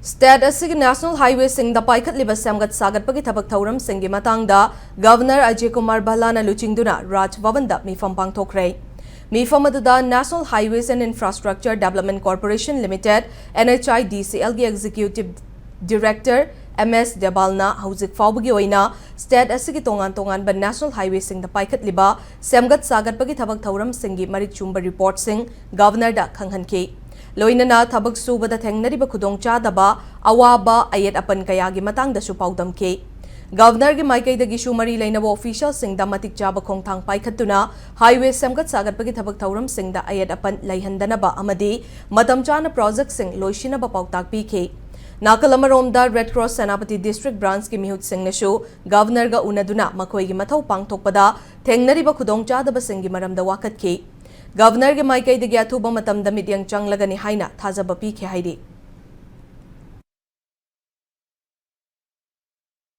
State asigi National Highway sing da paikat liba samgat sagat pagi thabak thauram singi matang da Governor Ajay Kumar Bhalla na luchingduna Raj Bhavan da mifam pangthokre. Mifam aduda National Highways and Infrastructure Development Corporation Limited NHIDCL gi Executive Director MS Debalna hauzik fawbagi oina state asigi tongan ba National Highway sing da paikat liba samgat sagat pagi thabak thauram singi marik chumba report sing Governor da khanghanki. Loinana thabak subada thengnariba khudongchadaba awaba ayat apan kayagi matangdasu paudamke. Governor gi maikaidagi shumari lainaba official singda matik chaba khongthang paikhatuna highway samgat sagatpagi thabak thauram singda ayat apan laihandanaba amadi matamchana project sing loishinaba pautak pike. Nakalamaromda Red Cross Senapati District Branch ki mihut singnasu Governor ga unaduna makoigi mathau pangthokpada thengnariba khudongchadaba singi maramda wakatke. Governor के माइकई दे अथुब मतम दमित yang changlagani haina thajaba pi khe haidi